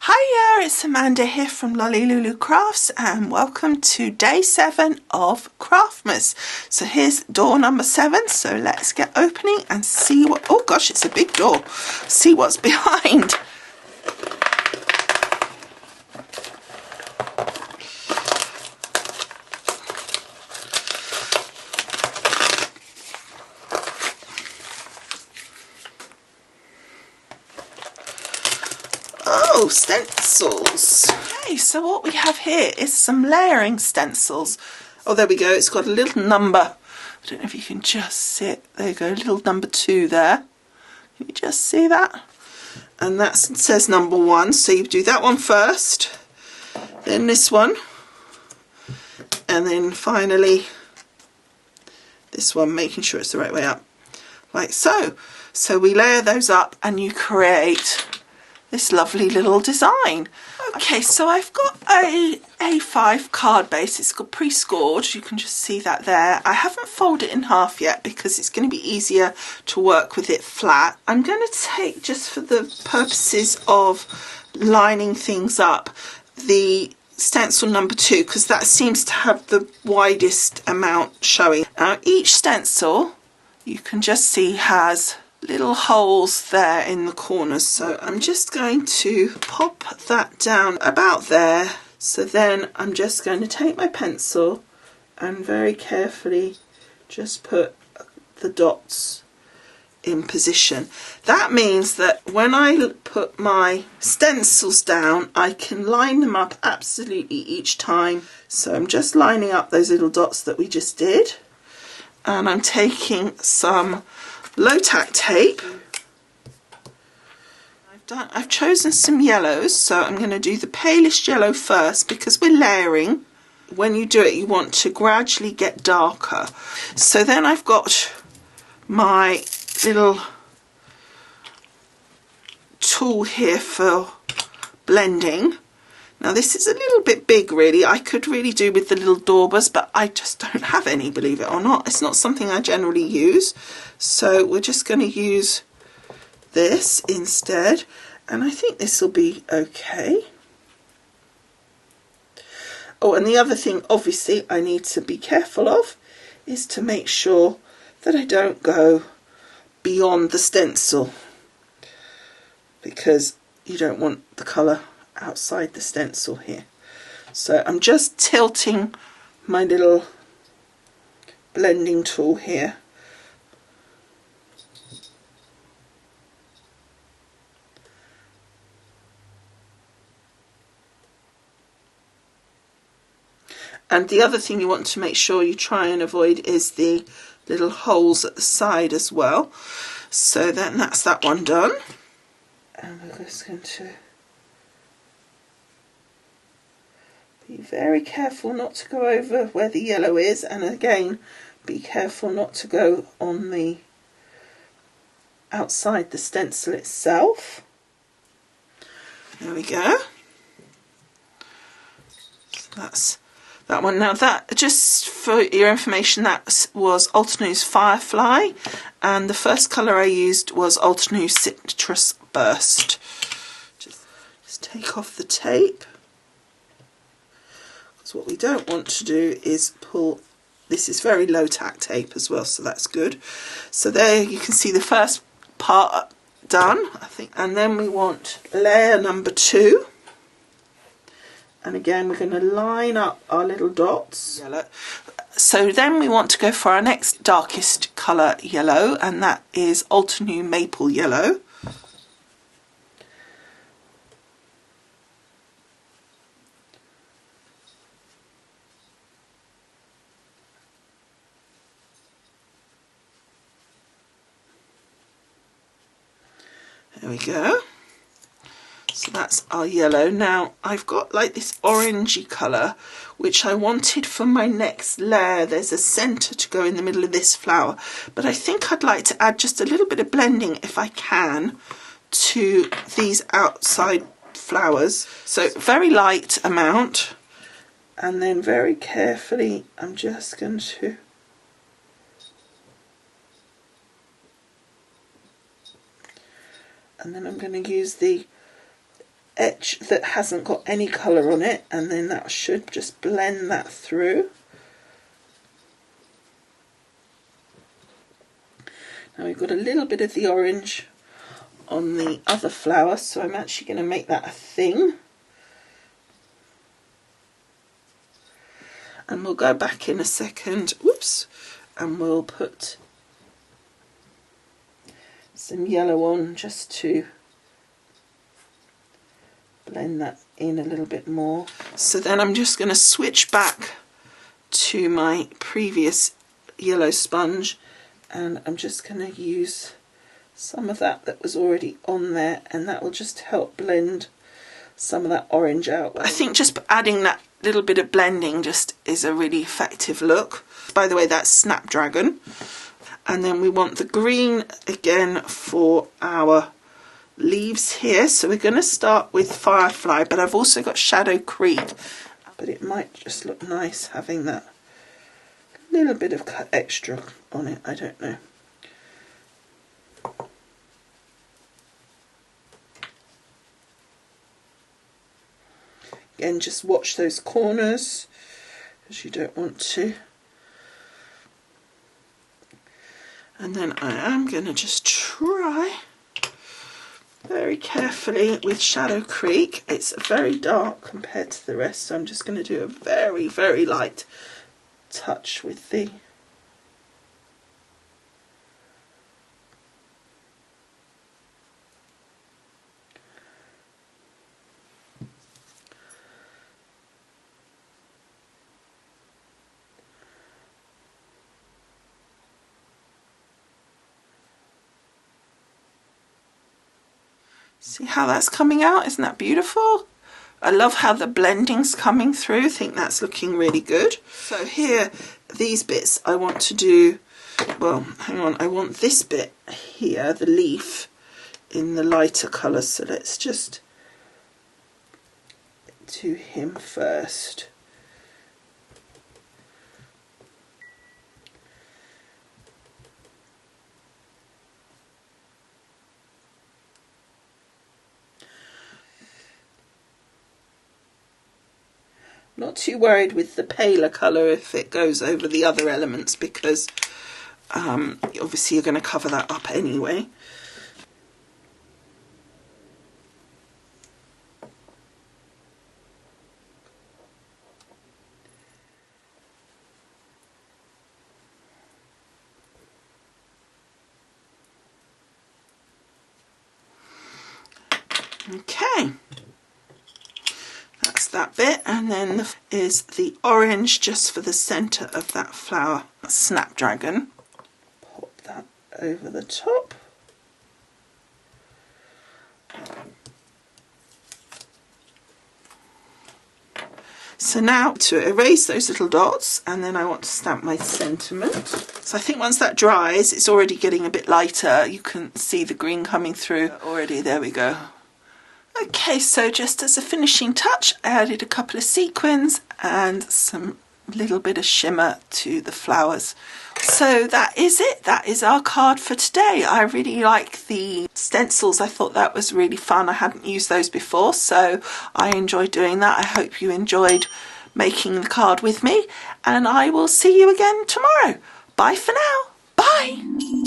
Hiya, it's Amanda here from Lolli Lulu Crafts and welcome to day 7 of Craftmas. So here's door number 7, so let's get opening and see what, oh gosh, it's a big door, see what's behind. Oh, stencils. Okay, so what we have here is some layering stencils. Oh, there we go, it's got a little number. I don't know if you can just see it. There you go, little number 2 there. Can you just see that? And that says number 1, so you do that one first, then this one, and then finally this one, making sure it's the right way up, like so. So we layer those up and you create this lovely little design. Okay, so I've got a A5 card base. It's got pre-scored. You can just see that there. I haven't folded it in half yet because it's going to be easier to work with it flat. I'm going to take, just for the purposes of lining things up, the stencil number 2 because that seems to have the widest amount showing. Now each stencil, you can just see, has little holes there in the corners, so I'm just going to pop that down about there. So then I'm just going to take my pencil and very carefully just put the dots in position. That means that when I put my stencils down, I can line them up absolutely each time. So I'm just lining up those little dots that we just did, and I'm taking some low tack tape. I've chosen some yellows, so I'm going to do the palest yellow first because we're layering. When you do it, you want to gradually get darker. So then I've got my little tool here for blending. Now this is a little bit big really. I could really do with the little daubers, but I just don't have any, believe it or not. It's not something I generally use. So we're just going to use this instead. And I think this will be okay. Oh, and the other thing obviously I need to be careful of is to make sure that I don't go beyond the stencil, because you don't want the colour outside the stencil here. So I'm just tilting my little blending tool here. And the other thing you want to make sure you try and avoid is the little holes at the side as well. So then that's that one done. And we're just going to be very careful not to go over where the yellow is, and again be careful not to go on the outside the stencil itself. There we go. So that's that one. Now that, just for your information, that was Altenews Firefly, and the first colour I used was Altenews Citrus Burst. Just take off the tape. So what we don't want to do is pull, this is very low tack tape as well, so that's good. So there you can see the first part done, I think, and then we want layer number 2. And again we're going to line up our little dots. Yellow. So then we want to go for our next darkest colour yellow, and that is Altenews Maple Yellow. There we go. So that's our yellow. Now I've got like this orangey colour which I wanted for my next layer. There's a centre to go in the middle of this flower, but I think I'd like to add just a little bit of blending, if I can, to these outside flowers. So very light amount, and then very carefully I'm just going to and then I'm going to use the edge that hasn't got any colour on it, and then that should just blend that through. Now we've got a little bit of the orange on the other flower, so I'm actually going to make that a thing. And we'll go back in a second, whoops, and we'll put some yellow on just to blend that in a little bit more. So then I'm just going to switch back to my previous yellow sponge, and I'm just going to use some of that was already on there, and that will just help blend some of that orange out. I think just adding that little bit of blending just is a really effective look. By the way, that's Snapdragon. And then we want the green again for our leaves here. So we're going to start with Firefly, but I've also got Shadow Creek. But it might just look nice having that little bit of extra on it, I don't know. Again, just watch those corners, because you don't want to. And then I am going to just try very carefully with Shadow Creek. It's very dark compared to the rest, so I'm just going to do a very, very light touch with the see how that's coming out? Isn't that beautiful? I love how the blending's coming through. I think that's looking really good. So here, these bits I want to do, well, hang on, I want this bit here, the leaf, in the lighter colour. So let's just do him first. Not too worried with the paler colour if it goes over the other elements, because obviously you're going to cover that up anyway. Okay. That bit, and then is the orange just for the centre of that flower. Snapdragon. Pop that over the top. So now to erase those little dots, and then I want to stamp my sentiment. So I think once that dries, it's already getting a bit lighter. You can see the green coming through already. There we go. Okay, so just as a finishing touch, I added a couple of sequins and some little bit of shimmer to the flowers. So that is it. That is our card for today. I really like the stencils. I thought that was really fun. I hadn't used those before, so I enjoyed doing that. I hope you enjoyed making the card with me, and I will see you again tomorrow. Bye for now. Bye.